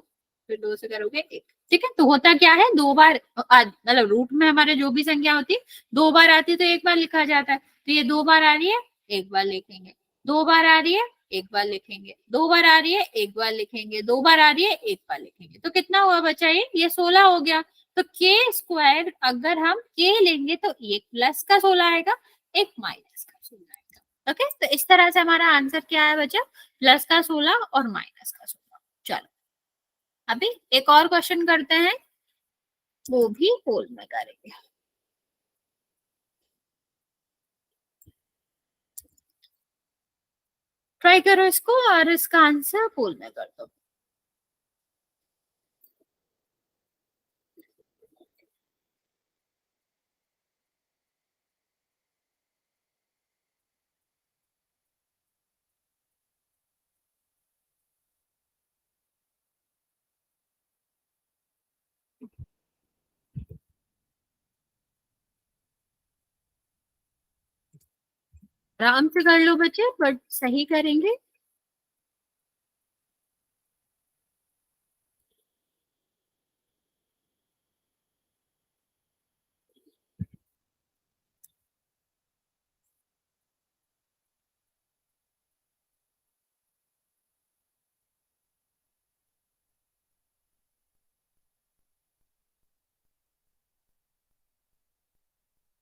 फिर 2 से करोगे 1। ठीक है, तो होता क्या है, 2 बार मतलब रूट में हमारे जो भी संख्या होती है 2 बार आती है तो 1 बार लिखा जाता है, तो ये 2 बार आ रही है 1 बार लिखेंगे, 2 बार आ रही है 1 बार लिखेंगे, 2 बार आ रही है 1 बार लिखेंगे, 2 बार आ रही है 1 बार लिखेंगे, तो कितना हुआ बच्चा, ये 16 हो गया। तो के स्क्वायर अगर हम के लेंगे तो एक प्लस का 16 आएगा, एक माइनस का 16 आएगा। ओके, तो इस तरह से हमारा आंसर क्या है बच्चा, प्लस का 16 और माइनस का 16। चलो अभी एक और क्वेश्चन करते हैं, वो भी पोल में करेंगे। ट्राई करो इसको, और इसका आंसर पोल में कर दो। आराम से कर लो बच्चे, बट सही करेंगे।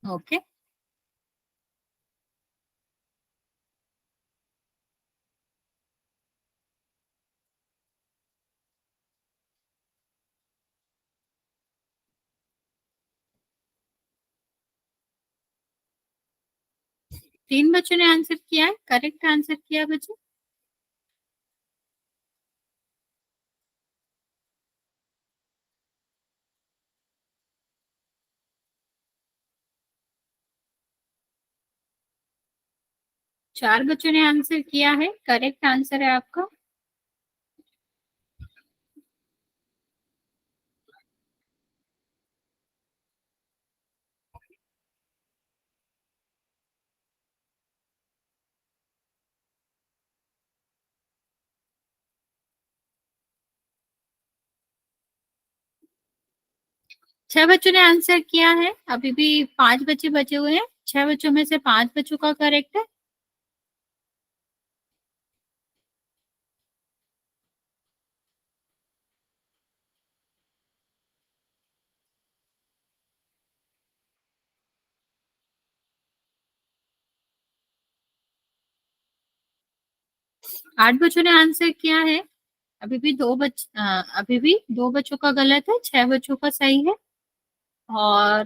ओके, 3 बच्चों ने आंसर किया है, करेक्ट आंसर किया है बच्चे। 4 बच्चों ने आंसर किया है, करेक्ट आंसर है आपका। 6 बच्चों ने आंसर किया है, अभी भी 5 बच्चे बचे हुए हैं, 6 बच्चों में से 5 बच्चों का करेक्ट है। आठ बच्चों ने आंसर किया है, अभी भी 2 बच्चों का गलत है, 6 बच्चों का सही है, और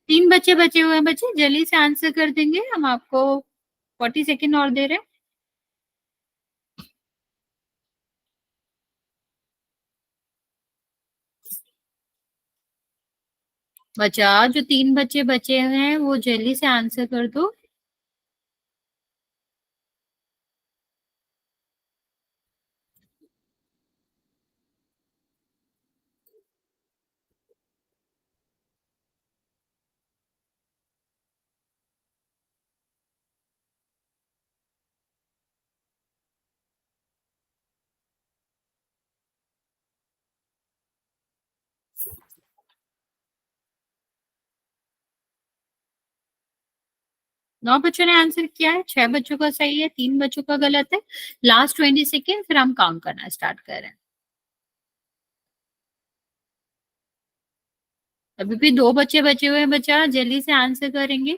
3 बच्चे बचे हुए हैं। बच्चे जल्दी से आंसर कर देंगे, हम आपको 40 सेकेंड और दे रहे हैं। बचा जो 3 बच्चे बचे हैं वो जल्दी से आंसर कर दो। नौ बच्चों ने आंसर किया है, 6 बच्चों का सही है, 3 बच्चों का गलत है। लास्ट 20 सेकेंड, फिर हम काउंट करना स्टार्ट कर रहे हैं। अभी भी 2 बच्चे बचे हुए हैं, बच्चा जल्दी से आंसर करेंगे।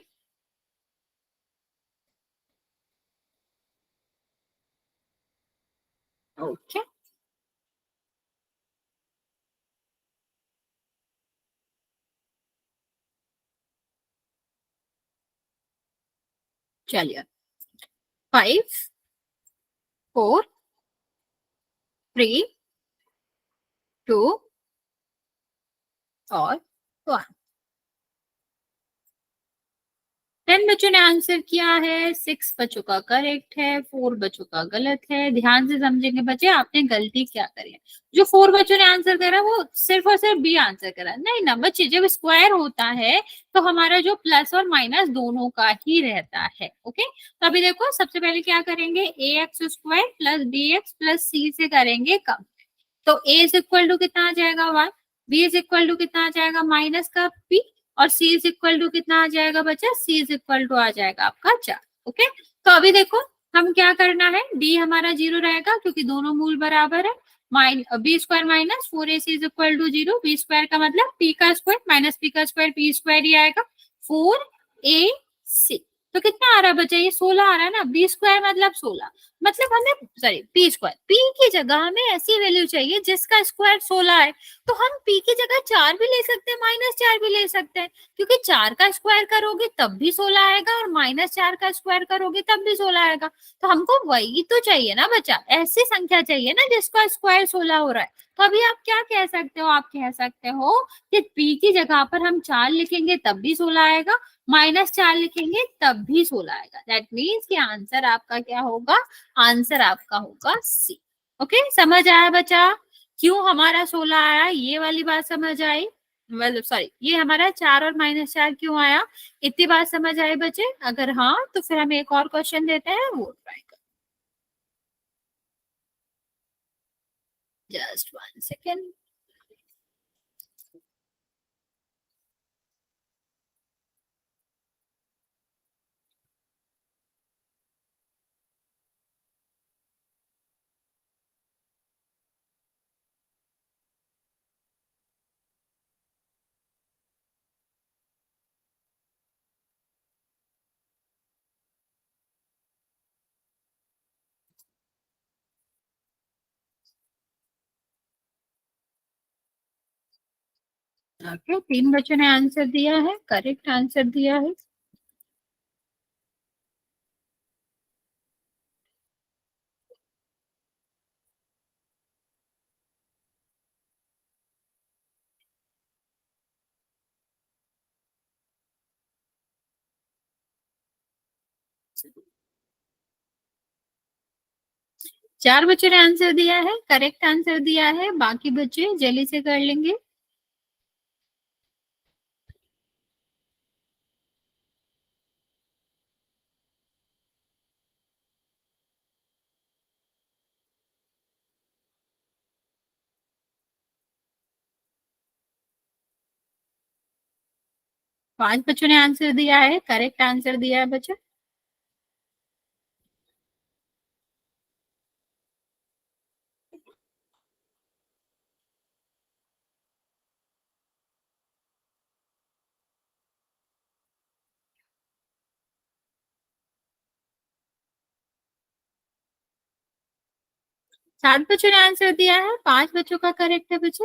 ओके, चलिए 5 4 3 2 और 1। 10 बच्चों ने आंसर किया है, 6 बच्चों का करेक्ट है, 4 बच्चों का गलत है। ध्यान से समझेंगे बच्चे आपने गलती क्या करी है। जो 4 बच्चों ने आंसर करा वो सिर्फ और सिर्फ बी आंसर करा, नहीं ना बच्चे, जब स्क्वायर होता है तो हमारा जो प्लस और माइनस दोनों का ही रहता है। ओके, तो अभी देखो सबसे पहले क्या करेंगे, A X square plus B X plus C से करेंगे कम। तो ए इज इक्वल टू कितना आ जाएगा 1, बी इज इक्वल टू कितना आ जाएगा माइनस का पी, और सी इज इक्वल टू कितना आ जाएगा बच्चा, सी इज इक्वल टू आ जाएगा आपका 4। ओके, तो अभी देखो हम क्या करना है, डी हमारा 0 रहेगा क्योंकि दोनों मूल बराबर है। B square minus 4ac is equal to 0, B square का मतलब पी का स्क्वायर माइनस पी का स्क्वायर पी स्क्वायर ही आएगा, 4ac। तो कितना आ रहा है बच्चा, ये 16 आ रहा है ना, बी स्क्वायर मतलब 16, मतलब हमें सॉरी पी स्क्वायर, पी की जगह हमें ऐसी वैल्यू चाहिए जिसका स्क्वायर 16 है। तो हम पी की जगह 4 भी ले सकते हैं, -4 भी ले सकते हैं, क्योंकि 4 का स्क्वायर करोगे तब भी 16 आएगा और -4 का स्क्वायर करोगे तब भी 16 आएगा। तो हमको वही तो चाहिए ना बच्चा, ऐसी संख्या चाहिए ना जिसका स्क्वायर 16 हो रहा है। तो अभी आप क्या कह सकते हो, आप कह सकते हो कि पी की जगह पर हम 4 लिखेंगे तब भी 16 आएगा, -4 लिखेंगे तब भी 16 आएगा। दैट मीन्स कि आंसर आपका क्या होगा, आंसर आपका होगा सी। ओके, समझ आया बच्चा, क्यों हमारा 16 आया, ये वाली बात समझ आई, मतलब सॉरी ये हमारा 4 और -4 क्यों आया, इतनी बात समझ आई बच्चे। अगर हाँ तो फिर हम एक और क्वेश्चन देते हैं, वो ट्राई कर, जस्ट 1 सेकेंड। 3 बच्चों ने आंसर दिया है, करेक्ट आंसर दिया है। 4 बच्चों ने आंसर दिया है, करेक्ट आंसर दिया है, बाकी बच्चे जल्दी से कर लेंगे। पांच बच्चों ने आंसर दिया है, करेक्ट आंसर दिया है बच्चों। सात बच्चों ने आंसर दिया है, पांच बच्चों का करेक्ट है बच्चे।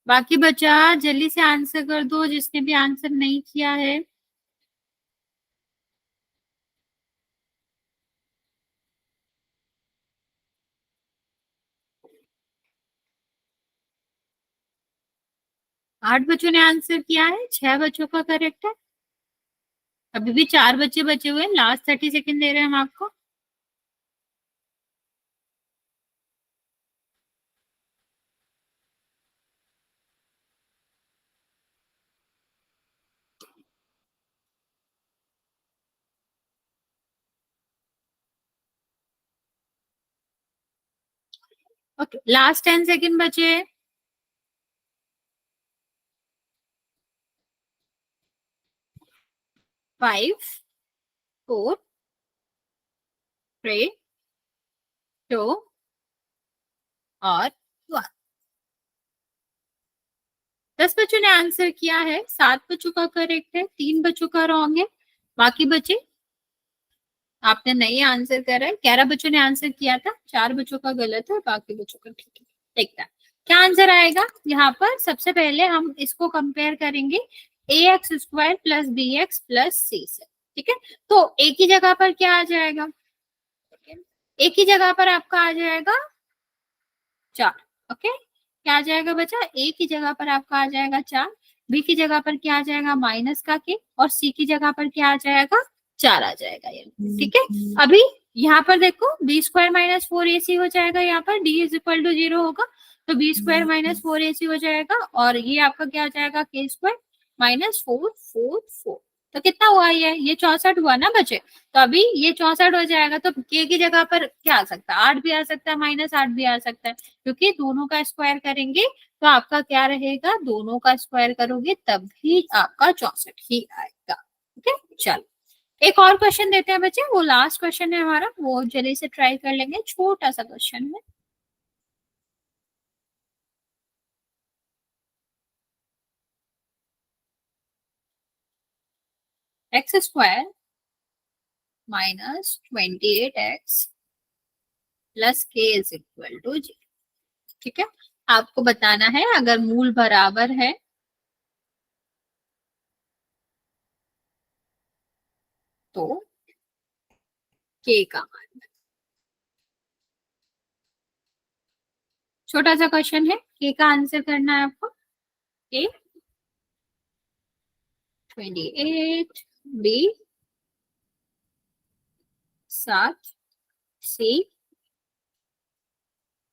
बाकी बच्चा जल्दी से आंसर कर दो, जिसने भी आंसर नहीं किया है। आठ बच्चों ने आंसर किया है, 6 बच्चों का करेक्ट है। अभी भी 4 बच्चे बचे हुए हैं, लास्ट 30 सेकेंड दे रहे हैं हम आपको। ओके, लास्ट 10 सेकेंड बचे। 5 4 3 2 और 1। 10 बच्चों ने आंसर किया है, 7 बच्चों का करेक्ट है, 3 बच्चों का रॉन्ग है। बाकी बचे आपने नहीं आंसर करा है, 11 बच्चों ने आंसर किया था, 4 बच्चों का गलत है, बाकी बच्चों का ठीक है। देखता है क्या आंसर आएगा। यहाँ पर सबसे पहले हम इसको कंपेयर करेंगे A X square plus B X plus C से। ठीक है, तो एक ही जगह पर क्या आ जाएगा, एक ही जगह पर आपका आ जाएगा 4। ओके, क्या आ जाएगा बच्चा, एक ही जगह पर आपका आ जाएगा 4, बी की जगह पर क्या आ जाएगा माइनस का के, और सी की जगह पर क्या आ जाएगा 4 आ जाएगा ये। ठीक है, अभी यहाँ पर देखो बी स्क्वायर माइनस 4ac हो जाएगा, यहाँ पर डी इज इक्वल टू 0 होगा, तो बी स्क्वायर माइनस 4ac हो जाएगा, और ये आपका क्या आ जाएगा के स्क्वायर माइनस 444। तो कितना हुआ ये 64 हुआ ना बच्चे। तो अभी ये 64 हो जाएगा, तो के की जगह पर क्या आ सकता है, 8 भी आ सकता है, -8 भी आ सकता है, क्योंकि दोनों का स्क्वायर करेंगे तो आपका क्या रहेगा, दोनों का स्क्वायर करोगे तब भी आपका 64 ही आएगा। ठीक है, चलो एक और क्वेश्चन देते हैं बच्चे, वो लास्ट क्वेश्चन है हमारा, वो जल्दी से ट्राई कर लेंगे, छोटा सा क्वेश्चन है। एक्स स्क्वायर -28x प्लस के इज इक्वल टू 0। ठीक है, आपको बताना है अगर मूल बराबर है तो के का मान। छोटा सा क्वेश्चन है, के का आंसर करना है आपको। के 28, बी 7, सी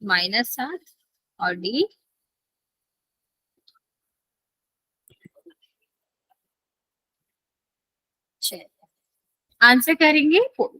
-7, और डी 6। आंसर करेंगे 4।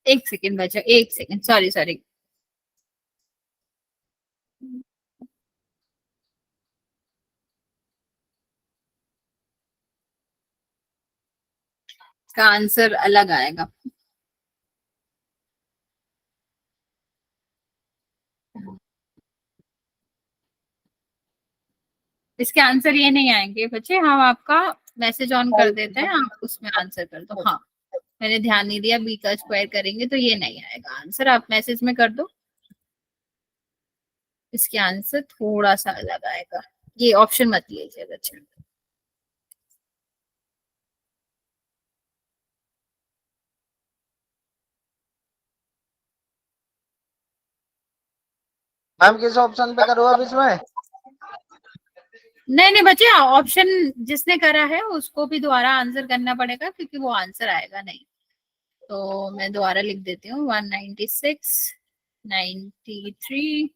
एक सेकेंड बचा, एक सेकेंड, सॉरी सॉरी। इसका आंसर अलग आएगा। इसके आंसर ये नहीं आएंगे बच्चे, हम आपका मैसेज ऑन कर देते हैं, आप उसमें आंसर कर दो। हाँ, मैंने ध्यान नहीं दिया, बी का स्क्वायर करेंगे तो ये नहीं आएगा आंसर, आप मैसेज में कर दो। इसके आंसर थोड़ा सा अलग आएगा, ये ऑप्शन मत लीजिए बच्चे। मैम किस ऑप्शन पे करूँ अब इसमें? नहीं नहीं बच्चे, ऑप्शन जिसने करा है उसको भी दोबारा आंसर करना पड़ेगा, क्योंकि वो आंसर आएगा नहीं। तो मैं दोबारा लिख देती हूँ, 196, 93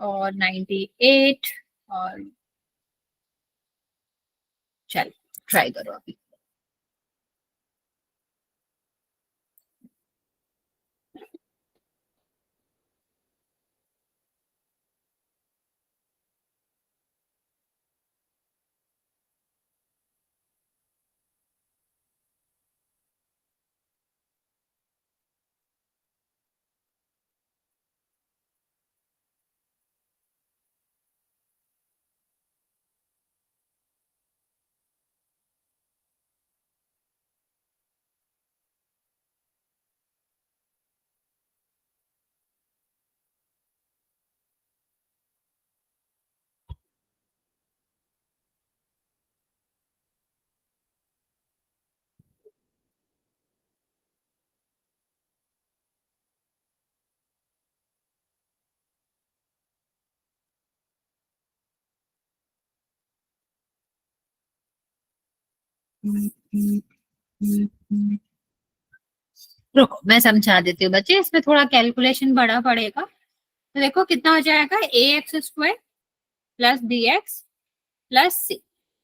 और 98, और चल ट्राई करो अभी। रुको मैं समझा देती हूँ बच्चे, इसमें थोड़ा कैलकुलेशन बड़ा पड़ेगा। तो देखो कितना हो जाएगा, A X square plus B X plus C,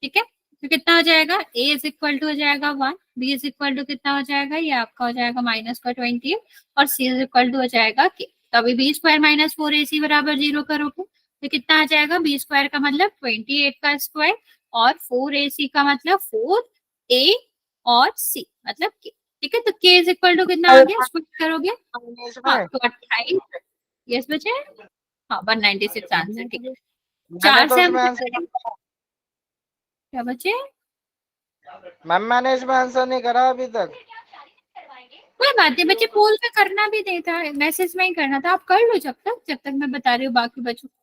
ठीक है। तो कितना हो जाएगा, ए इज इक्वल टू हो जाएगा 1, बी इज इक्वल टू कितना हो जाएगा, ये आपका हो जाएगा माइनस का 20 और सी इज इक्वल टू हो जाएगा के। तो अभी बी स्क्वायर माइनस 4ac बराबर 0 करोगे तो कितना आ जाएगा, बी स्क्वायर का मतलब 28 का स्क्वायर और 4ac का मतलब 4a और c मतलब के, ठीक है। तो के इज इक्वल टू कितना आ गया, स्क्वायर करोगे, हाँ तो 28, यस बचे, हाँ 196 आंसर, ठीक है। मैंने 4 तो से हम इसमें क्या आंसर, करेंगे, क्या बचे, मैम मैंने इसमें आंसर नहीं करा अभी तक। कोई बात नहीं बच्चे, पोल पे करना भी नहीं था, मैसेज में ही करना था, आप कर लो जब तक मैं बता रही हूँ बाकी बच्चों को।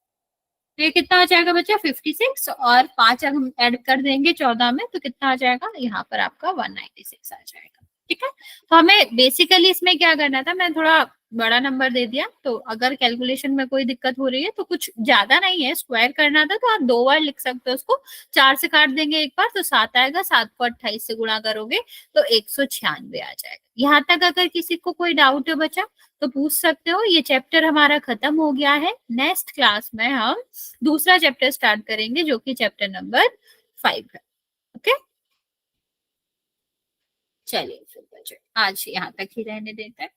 तो ये कितना हो जाएगा बच्चा, 56 और 5 हम ऐड कर देंगे 14 में तो कितना आ जाएगा, यहाँ पर आपका 196 आ जाएगा, ठीक है। तो हमें बेसिकली इसमें क्या करना था, मैं थोड़ा बड़ा नंबर दे दिया, तो अगर कैलकुलेशन में कोई दिक्कत हो रही है तो कुछ ज्यादा नहीं है, स्क्वायर करना था तो आप 2 बार लिख सकते हो उसको, 4 से काट देंगे एक बार तो 7 आएगा, 7 को 28 से गुणा करोगे तो 196 आ जाएगा। यहाँ तक अगर किसी को कोई डाउट है बचा तो पूछ सकते हो। ये चैप्टर हमारा खत्म हो गया है, नेक्स्ट क्लास में हम दूसरा चैप्टर स्टार्ट करेंगे जो कि चैप्टर नंबर 5 है, ओके। चलिए फिर बच्चे आज यहाँ तक ही रहने देते हैं।